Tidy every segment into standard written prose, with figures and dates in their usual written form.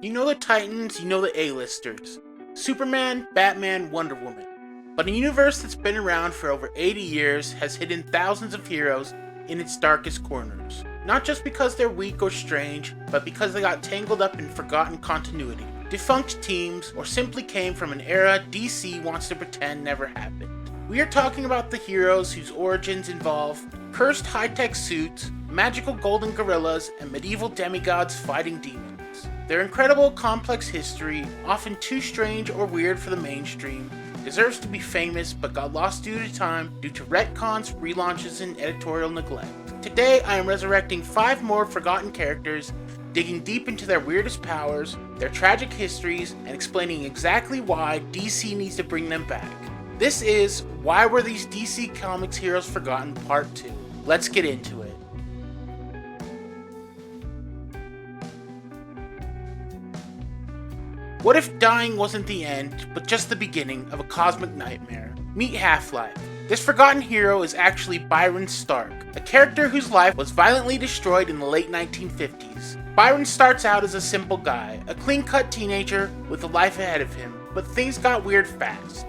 You know the Titans, you know the A-listers. Superman, Batman, Wonder Woman. But a universe that's been around for over 80 years has hidden thousands of heroes in its darkest corners. Not just because they're weak or strange, but because they got tangled up in forgotten continuity, defunct teams, or simply came from an era DC wants to pretend never happened. We are talking about the heroes whose origins involve cursed high-tech suits, magical golden gorillas, and medieval demigods fighting demons. Their incredible, complex history, often too strange or weird for the mainstream, deserves to be famous but got lost due to time due to retcons, relaunches, and editorial neglect. Today, I am resurrecting 5 more forgotten characters, digging deep into their weirdest powers, their tragic histories, and explaining exactly why DC needs to bring them back. This is Why Were These DC Comics Heroes Forgotten Part 2. Let's get into it. What if dying wasn't the end, but just the beginning of a cosmic nightmare? Meet Half-Life. This forgotten hero is actually Byron Stark, a character whose life was violently destroyed in the late 1950s. Byron starts out as a simple guy, a clean-cut teenager with a life ahead of him, but things got weird fast.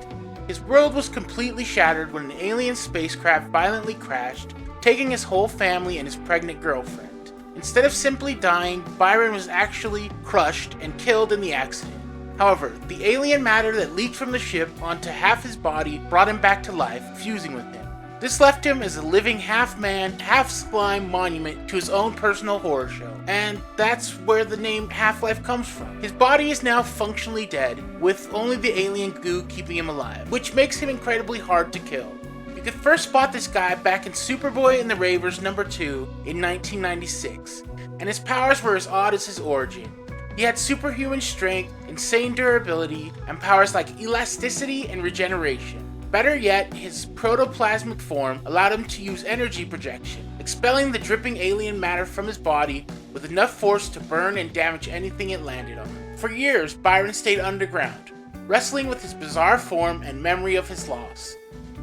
His world was completely shattered when an alien spacecraft violently crashed, taking his whole family and his pregnant girlfriend. Instead of simply dying, Byron was actually crushed and killed in the accident. However, the alien matter that leaked from the ship onto half his body brought him back to life, fusing with him. This left him as a living half-man, half-slime monument to his own personal horror show. And that's where the name Half-Life comes from. His body is now functionally dead, with only the alien goo keeping him alive, which makes him incredibly hard to kill. You could first spot this guy back in Superboy and the Ravers #2 in 1996, and his powers were as odd as his origin. He had superhuman strength, insane durability, and powers like elasticity and regeneration. Better yet, his protoplasmic form allowed him to use energy projection, expelling the dripping alien matter from his body with enough force to burn and damage anything it landed on. For years, Byron stayed underground, wrestling with his bizarre form and memory of his loss.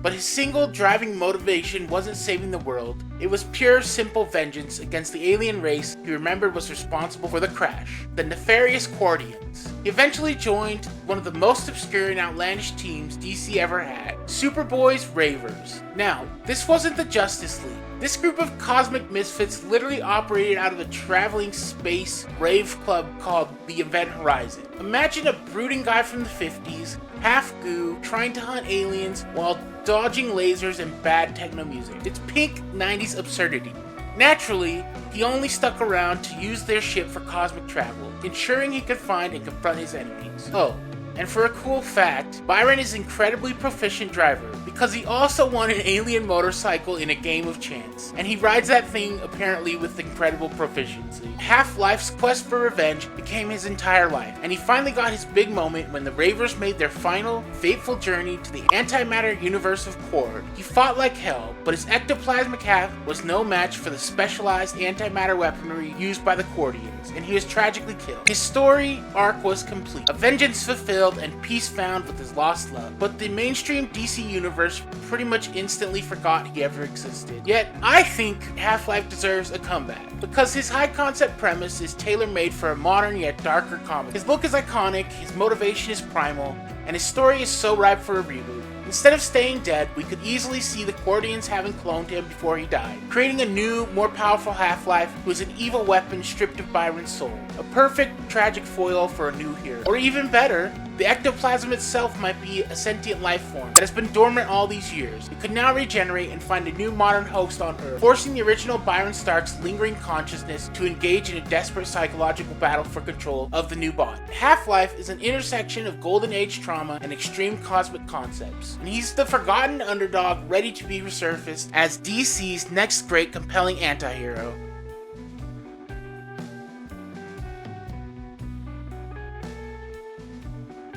But his single driving motivation wasn't saving the world, it was pure, simple vengeance against the alien race he remembered was responsible for the crash, the nefarious Quardians. He eventually joined one of the most obscure and outlandish teams DC ever had, Superboy's Ravers. Now, this wasn't the Justice League. This group of cosmic misfits literally operated out of a traveling space rave club called the Event Horizon. Imagine a brooding guy from the 50s, half goo, trying to hunt aliens while dodging lasers and bad techno music. It's peak 90s absurdity. Naturally, he only stuck around to use their ship for cosmic travel, ensuring he could find and confront his enemies. Oh, and for a cool fact, Byron is an incredibly proficient driver because he also won an alien motorcycle in a game of chance, and he rides that thing apparently with incredible proficiency. Half-Life's quest for revenge became his entire life, and he finally got his big moment when the Ravers made their final, fateful journey to the antimatter universe of Cord. He fought like hell, but his ectoplasmic half was no match for the specialized antimatter weaponry used by the Quardians, and he was tragically killed. His story arc was complete, a vengeance fulfilled and peace found with his lost love, but the mainstream DC universe pretty much instantly forgot he ever existed. Yet, I think Half-Life deserves a comeback, because his high concept premise is tailor-made for a modern yet darker comic. His look is iconic, his motivation is primal, and his story is so ripe for a reboot. Instead of staying dead, we could easily see the Quardians having cloned him before he died, creating a new, more powerful Half-Life who is an evil weapon stripped of Byron's soul. A perfect, tragic foil for a new hero. Or even better, the ectoplasm itself might be a sentient life form that has been dormant all these years. It could now regenerate and find a new modern host on Earth, forcing the original Byron Stark's lingering consciousness to engage in a desperate psychological battle for control of the new body. Half-Life is an intersection of Golden Age trauma and extreme cosmic concepts, and he's the forgotten underdog ready to be resurfaced as DC's next great compelling anti-hero.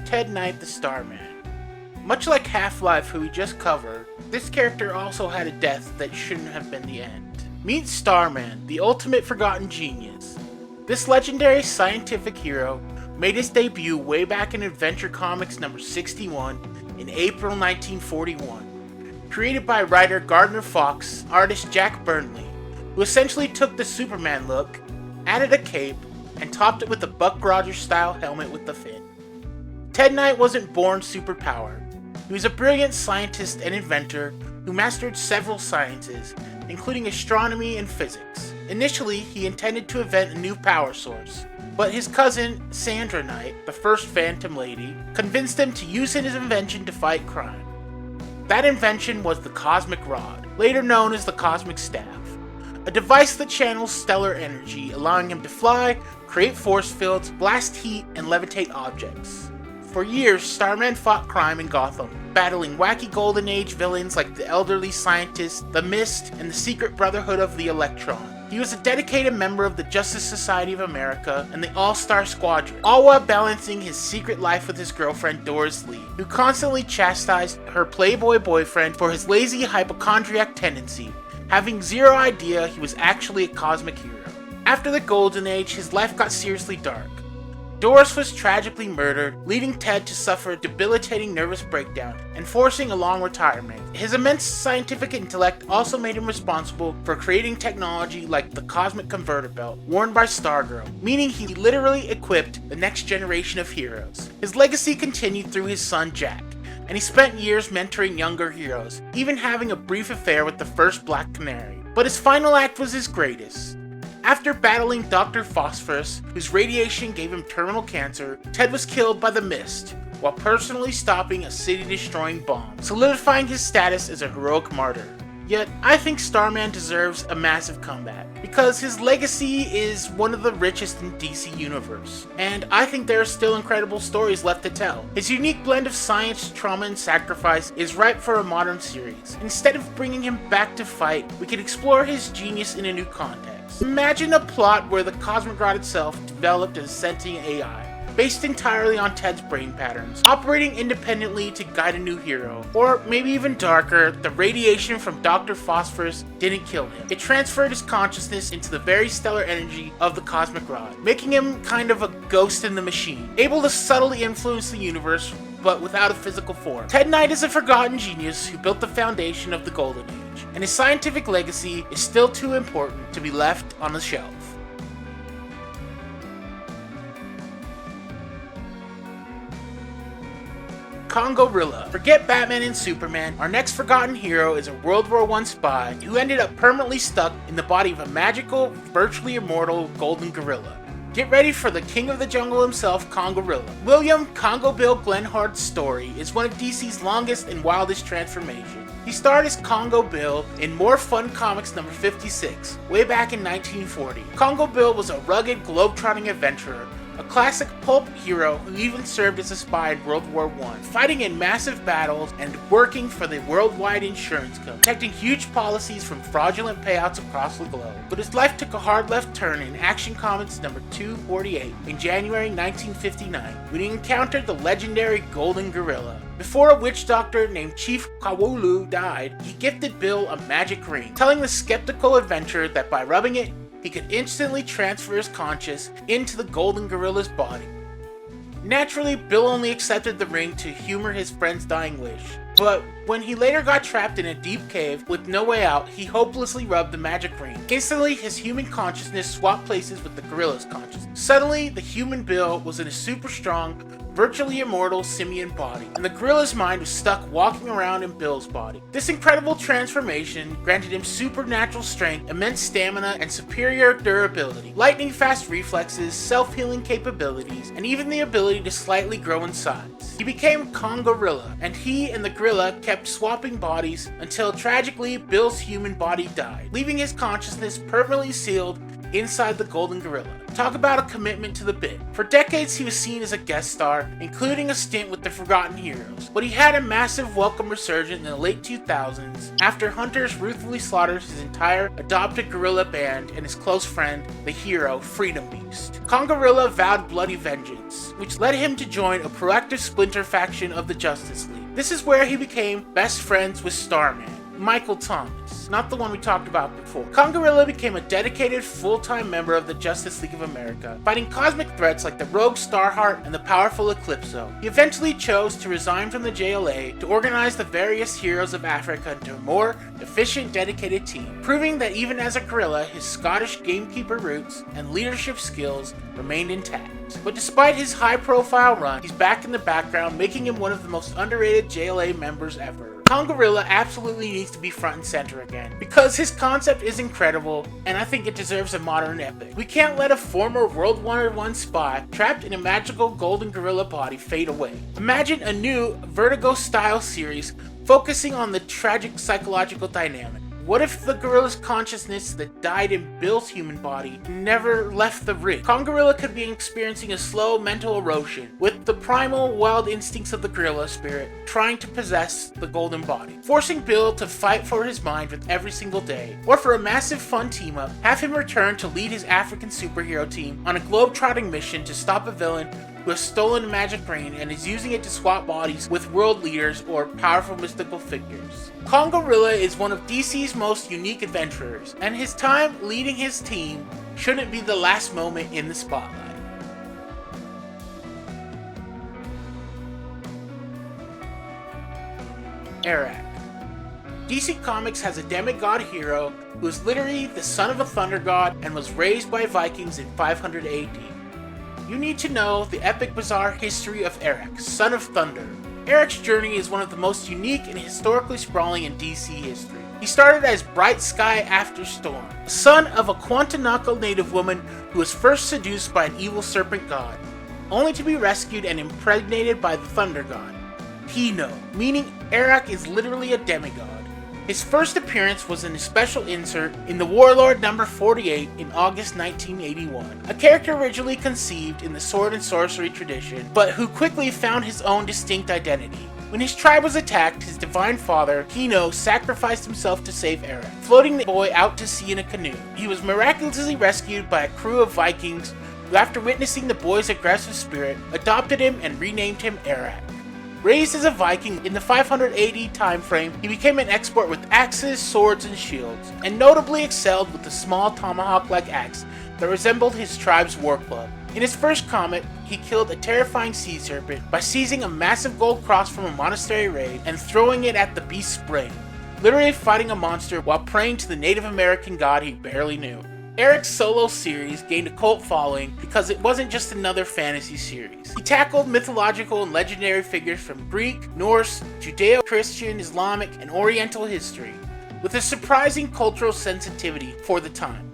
Ted Knight the Starman. Much like Half-Life, who we just covered, this character also had a death that shouldn't have been the end. Meet Starman, the ultimate forgotten genius. This legendary scientific hero made his debut way back in Adventure Comics number 61 in April 1941. Created by writer Gardner Fox, artist Jack Burnley, who essentially took the Superman look, added a cape, and topped it with a Buck Rogers-style helmet with the fin. Ted Knight wasn't born superpowered. He was a brilliant scientist and inventor who mastered several sciences, including astronomy and physics. Initially, he intended to invent a new power source, but his cousin, Sandra Knight, the first Phantom Lady, convinced him to use his invention to fight crime. That invention was the Cosmic Rod, later known as the Cosmic Staff, a device that channels stellar energy, allowing him to fly, create force fields, blast heat, and levitate objects. For years, Starman fought crime in Gotham, battling wacky Golden Age villains like the Elderly Scientist, the Mist, and the Secret Brotherhood of the Electron. He was a dedicated member of the Justice Society of America and the All-Star Squadron, all while balancing his secret life with his girlfriend Doris Lee, who constantly chastised her playboy boyfriend for his lazy hypochondriac tendency, having zero idea he was actually a cosmic hero. After the Golden Age, his life got seriously dark. Doris was tragically murdered, leading Ted to suffer a debilitating nervous breakdown and forcing a long retirement. His immense scientific intellect also made him responsible for creating technology like the Cosmic Converter Belt, worn by Stargirl, meaning he literally equipped the next generation of heroes. His legacy continued through his son Jack, and he spent years mentoring younger heroes, even having a brief affair with the first Black Canary. But his final act was his greatest. After battling Dr. Phosphorus, whose radiation gave him terminal cancer, Ted was killed by the Mist, while personally stopping a city-destroying bomb, solidifying his status as a heroic martyr. Yet, I think Starman deserves a massive comeback, because his legacy is one of the richest in DC Universe, and I think there are still incredible stories left to tell. His unique blend of science, trauma, and sacrifice is ripe for a modern series. Instead of bringing him back to fight, we can explore his genius in a new context. Imagine a plot where the Cosmic Rod itself developed as a sentient AI, based entirely on Ted's brain patterns, operating independently to guide a new hero. Or maybe even darker, the radiation from Dr. Phosphorus didn't kill him. It transferred his consciousness into the very stellar energy of the Cosmic Rod, making him kind of a ghost in the machine, able to subtly influence the universe, but without a physical form. Ted Knight is a forgotten genius who built the foundation of the Golden Age, and his scientific legacy is still too important to be left on the shelf. Congo-rilla. Forget Batman and Superman, our next forgotten hero is a World War I spy who ended up permanently stuck in the body of a magical, virtually immortal golden gorilla. Get ready for the king of the jungle himself, Congo-rilla. William Congo Bill Glenhardt's story is one of DC's longest and wildest transformations. He starred as Congo Bill in More Fun Comics number 56, way back in 1940. Congo Bill was a rugged, globe-trotting adventurer, a classic pulp hero who even served as a spy in World War I, fighting in massive battles and working for the worldwide insurance company, protecting huge policies from fraudulent payouts across the globe. But his life took a hard left turn in Action Comics number 248 in January 1959, when he encountered the legendary Golden Gorilla. Before a witch doctor named Chief Kawulu died, he gifted Bill a magic ring, telling the skeptical adventurer that by rubbing it, he could instantly transfer his conscience into the Golden Gorilla's body. Naturally, Bill only accepted the ring to humor his friend's dying wish, but when he later got trapped in a deep cave with no way out, he hopelessly rubbed the magic ring. Instantly, his human consciousness swapped places with the gorilla's consciousness. Suddenly, the human Bill was in a super strong, virtually immortal simian body, and the gorilla's mind was stuck walking around in Bill's body. This incredible transformation granted him supernatural strength, immense stamina, and superior durability, lightning-fast reflexes, self-healing capabilities, and even the ability to slightly grow in size. He became Congo-rilla, and he and the gorilla kept swapping bodies until tragically Bill's human body died, leaving his consciousness permanently sealed inside the Golden Gorilla. Talk about a commitment to the bit. For decades he was seen as a guest star, including a stint with the Forgotten Heroes, but he had a massive welcome resurgence in the late 2000s after hunters ruthlessly slaughtered his entire adopted gorilla band and his close friend, the hero Freedom Beast. Congo-rilla vowed bloody vengeance, which led him to join a proactive splinter faction of the Justice League. This is where he became best friends with Starman, Michael Thomas, not the one we talked about before. Kongorilla became a dedicated, full-time member of the Justice League of America, fighting cosmic threats like the rogue Starheart and the powerful Eclipso. He eventually chose to resign from the JLA to organize the various heroes of Africa into a more efficient, dedicated team, proving that even as a gorilla, his Scottish gamekeeper roots and leadership skills remained intact. But despite his high-profile run, he's back in the background, making him one of the most underrated JLA members ever. Kongorilla absolutely needs to be front and center again, because his concept is incredible, and I think it deserves a modern epic. We can't let a former World War I spy trapped in a magical golden gorilla body fade away. Imagine a new Vertigo-style series focusing on the tragic psychological dynamic. What if the gorilla's consciousness that died in Bill's human body never left the rig? Kongorilla could be experiencing a slow mental erosion, with the primal wild instincts of the gorilla spirit trying to possess the golden body, forcing Bill to fight for his mind with every single day. Or for a massive fun team-up, have him return to lead his African superhero team on a globe-trotting mission to stop a villain who has stolen a magic brain and is using it to swap bodies with world leaders or powerful mystical figures. Kongorilla is one of DC's most unique adventurers, and his time leading his team shouldn't be the last moment in the spotlight. Arak. DC Comics has a demigod hero who is literally the son of a thunder god and was raised by Vikings in 500 AD. You need to know the epic bizarre history of Arak, son of thunder. Arak's journey is one of the most unique and historically sprawling in DC history. He started as Bright Sky After Storm, son of a Quantanako native woman who was first seduced by an evil serpent god, only to be rescued and impregnated by the thunder god, Hino, meaning Arak is literally a demigod. His first appearance was in a special insert in The Warlord number 48 in August 1981, a character originally conceived in the sword and sorcery tradition, but who quickly found his own distinct identity. When his tribe was attacked, his divine father, Hino, sacrificed himself to save Arak, floating the boy out to sea in a canoe. He was miraculously rescued by a crew of Vikings who, after witnessing the boy's aggressive spirit, adopted him and renamed him Arak. Raised as a Viking in the 500 AD time frame, he became an expert with axes, swords, and shields, and notably excelled with a small tomahawk-like axe that resembled his tribe's war club. In his first comic, he killed a terrifying sea serpent by seizing a massive gold cross from a monastery raid and throwing it at the beast's brain, literally fighting a monster while praying to the Native American god he barely knew. Arak's solo series gained a cult following because it wasn't just another fantasy series. He tackled mythological and legendary figures from Greek, Norse, Judeo-Christian, Islamic, and Oriental history, with a surprising cultural sensitivity for the time.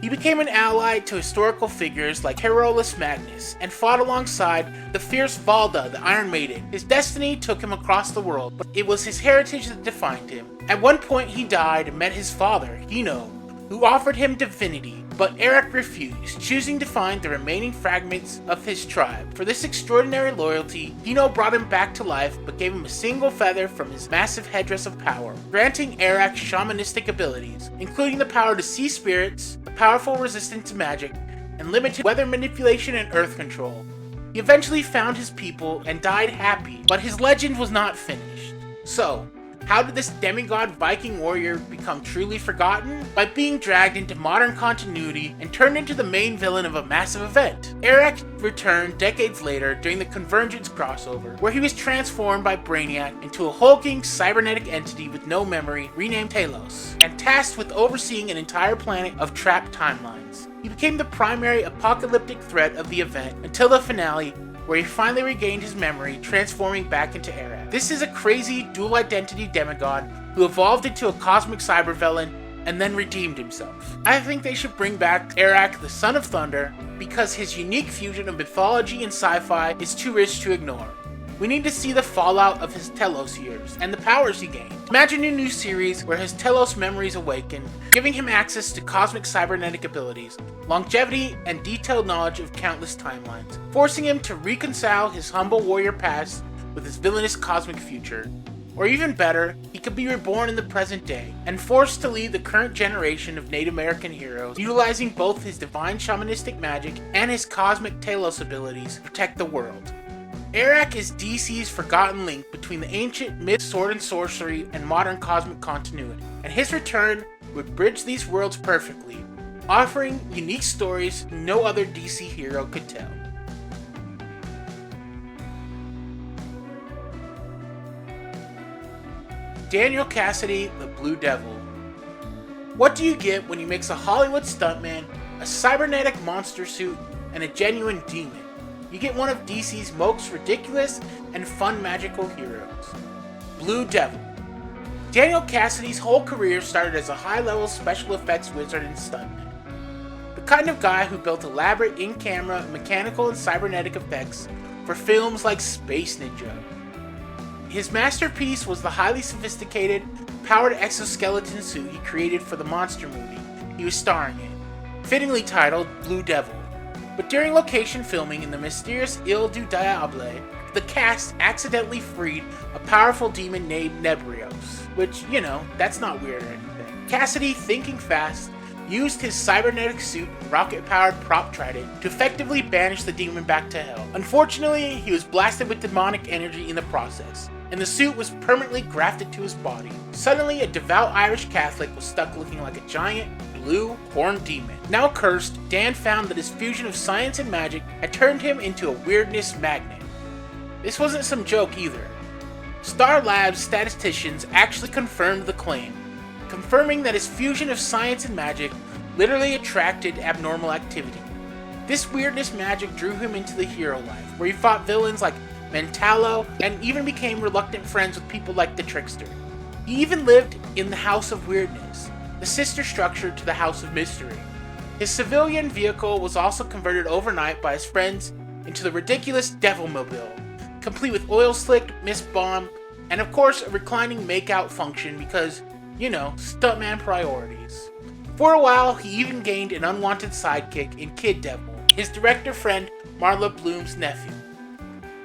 He became an ally to historical figures like Carolus Magnus, and fought alongside the fierce Valda, the Iron Maiden. His destiny took him across the world, but it was his heritage that defined him. At one point he died and met his father, Hino, who offered him divinity, but Arak refused, choosing to find the remaining fragments of his tribe. For this extraordinary loyalty, Hino brought him back to life, but gave him a single feather from his massive headdress of power, granting Arak shamanistic abilities, including the power to see spirits, a powerful resistance to magic, and limited weather manipulation and earth control. He eventually found his people and died happy, but his legend was not finished. So, how did this demigod Viking warrior become truly forgotten? By being dragged into modern continuity and turned into the main villain of a massive event. Arak returned decades later during the Convergence crossover, where he was transformed by Brainiac into a hulking cybernetic entity with no memory, renamed Talos, and tasked with overseeing an entire planet of trapped timelines. He became the primary apocalyptic threat of the event until the finale, where he finally regained his memory, transforming back into Arak. This is a crazy dual-identity demigod who evolved into a cosmic cybervillain and then redeemed himself. I think they should bring back Arak, the Son of Thunder, because his unique fusion of mythology and sci-fi is too rich to ignore. We need to see the fallout of his Telos years and the powers he gained. Imagine a new series where his Telos memories awaken, giving him access to cosmic cybernetic abilities, longevity, and detailed knowledge of countless timelines, forcing him to reconcile his humble warrior past with his villainous cosmic future. Or even better, he could be reborn in the present day and forced to lead the current generation of Native American heroes, utilizing both his divine shamanistic magic and his cosmic Telos abilities to protect the world. Arak is DC's forgotten link between the ancient myth, sword and sorcery, and modern cosmic continuity, and his return would bridge these worlds perfectly, offering unique stories no other DC hero could tell. Daniel Cassidy, the Blue Devil. What do you get when you mix a Hollywood stuntman, a cybernetic monster suit, and a genuine demon? You get one of DC's most ridiculous and fun magical heroes. Blue Devil. Daniel Cassidy's whole career started as a high-level special effects wizard and stuntman. The kind of guy who built elaborate in-camera mechanical and cybernetic effects for films like Space Ninja. His masterpiece was the highly sophisticated, powered exoskeleton suit he created for the monster movie he was starring in, fittingly titled Blue Devil. But during location filming in the mysterious Ile du Diable, the cast accidentally freed a powerful demon named Nebrios, which, that's not weird or anything. Cassidy, thinking fast, used his cybernetic suit and rocket-powered prop trident to effectively banish the demon back to hell. Unfortunately, he was blasted with demonic energy in the process, and the suit was permanently grafted to his body. Suddenly, a devout Irish Catholic was stuck looking like a giant, blue, horned demon. Now cursed, Dan found that his fusion of science and magic had turned him into a weirdness magnet. This wasn't some joke either. Star Labs statisticians actually confirmed the claim, confirming that his fusion of science and magic literally attracted abnormal activity. This weirdness magic drew him into the hero life, where he fought villains like Mentallo, and even became reluctant friends with people like the Trickster. He even lived in the House of Weirdness, the sister structure to the House of Mystery. His civilian vehicle was also converted overnight by his friends into the ridiculous Devilmobile, complete with oil-slicked mist bomb, and of course a reclining makeout function because, stuntman priorities. For a while, he even gained an unwanted sidekick in Kid Devil, his director friend Marla Bloom's nephew.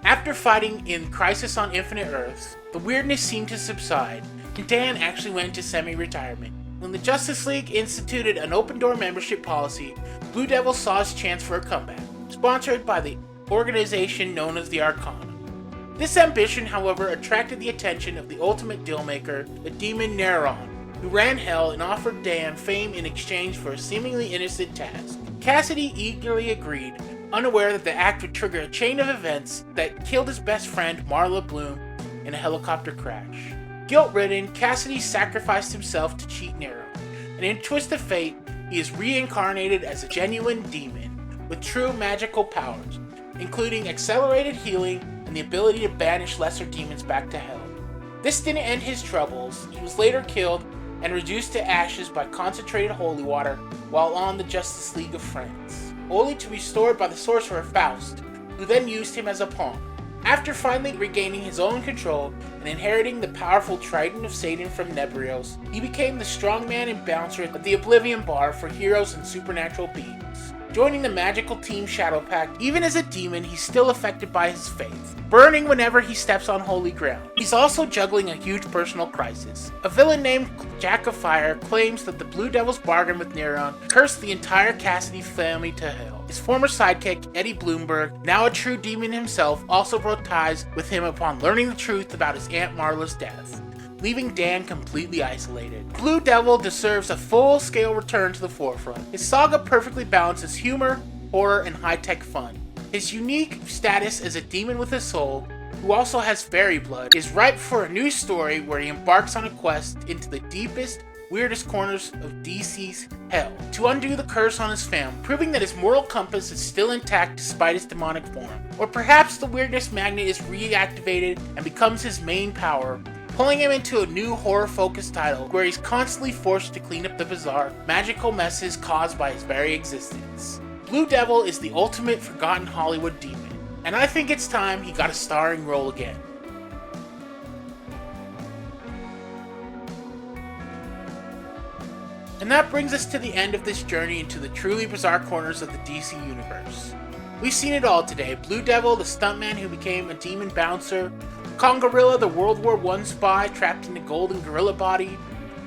After fighting in Crisis on Infinite Earths, the weirdness seemed to subside, and Dan actually went into semi-retirement. When the Justice League instituted an open-door membership policy, Blue Devil saw his chance for a comeback, sponsored by the organization known as the Arcana. This ambition, however, attracted the attention of the ultimate dealmaker, the demon Neron, who ran hell and offered Dan fame in exchange for a seemingly innocent task. Cassidy eagerly agreed, unaware that the act would trigger a chain of events that killed his best friend Marla Bloom in a helicopter crash. Guilt-ridden, Cassidy sacrificed himself to cheat Nero, and in a twist of fate, he is reincarnated as a genuine demon with true magical powers, including accelerated healing and the ability to banish lesser demons back to hell. This didn't end his troubles. He was later killed and reduced to ashes by concentrated holy water while on the Justice League of Friends, only to be restored by the sorcerer Faust, who then used him as a pawn. After finally regaining his own control and inheriting the powerful Trident of Satan from Nebrios, he became the strongman and bouncer at the Oblivion Bar for heroes and supernatural beings. Joining the magical team Shadow Pact, even as a demon, he's still affected by his faith, burning whenever he steps on holy ground. He's also juggling a huge personal crisis. A villain named Jack of Fire claims that the Blue Devil's bargain with Neron cursed the entire Cassidy family to hell. His former sidekick, Eddie Bloomberg, now a true demon himself, also broke ties with him upon learning the truth about his Aunt Marla's death, leaving Dan completely isolated. Blue Devil deserves a full-scale return to the forefront. His saga perfectly balances humor, horror, and high-tech fun. His unique status as a demon with a soul, who also has fairy blood, is ripe for a new story where he embarks on a quest into the deepest, weirdest corners of DC's hell to undo the curse on his family, proving that his moral compass is still intact despite his demonic form. Or perhaps the weirdness magnet is reactivated and becomes his main power, pulling him into a new horror-focused title where he's constantly forced to clean up the bizarre, magical messes caused by his very existence. Blue Devil is the ultimate forgotten Hollywood demon, and I think it's time he got a starring role again. And that brings us to the end of this journey into the truly bizarre corners of the DC universe. We've seen it all today: Blue Devil, the stuntman who became a demon bouncer; Kongorilla, the World War I spy trapped in a golden gorilla body;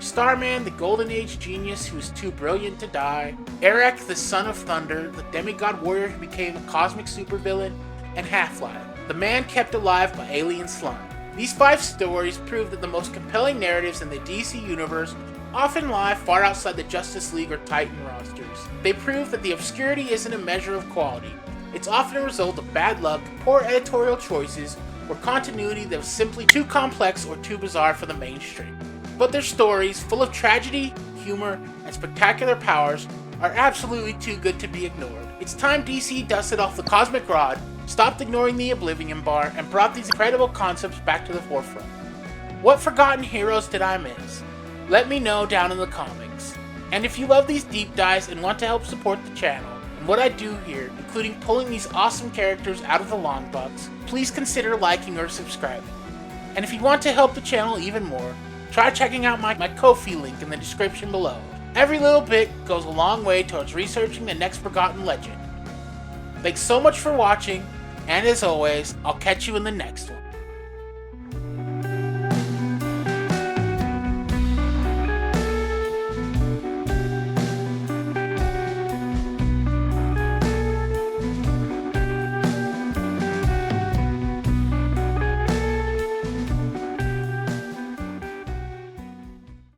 Starman, the Golden Age genius who was too brilliant to die; Arak, the Son of Thunder, the demigod warrior who became a cosmic supervillain; and Half-Life, The Man Kept Alive by Alien Slime. These 5 stories prove that the most compelling narratives in the DC universe often lie far outside the Justice League or Titan rosters. They prove that the obscurity isn't a measure of quality. It's often a result of bad luck, poor editorial choices, or continuity that was simply too complex or too bizarre for the mainstream. But their stories, full of tragedy, humor, and spectacular powers, are absolutely too good to be ignored. It's time DC dusted off the cosmic rod, stopped ignoring the Oblivion Bar, and brought these incredible concepts back to the forefront. What forgotten heroes did I miss? Let me know down in the comments. And if you love these deep dives and want to help support the channel and what I do here, including pulling these awesome characters out of the long box, please consider liking or subscribing. And if you want to help the channel even more, try checking out my Ko-fi link in the description below. Every little bit goes a long way towards researching the next forgotten legend. Thanks so much for watching, and as always, I'll catch you in the next one.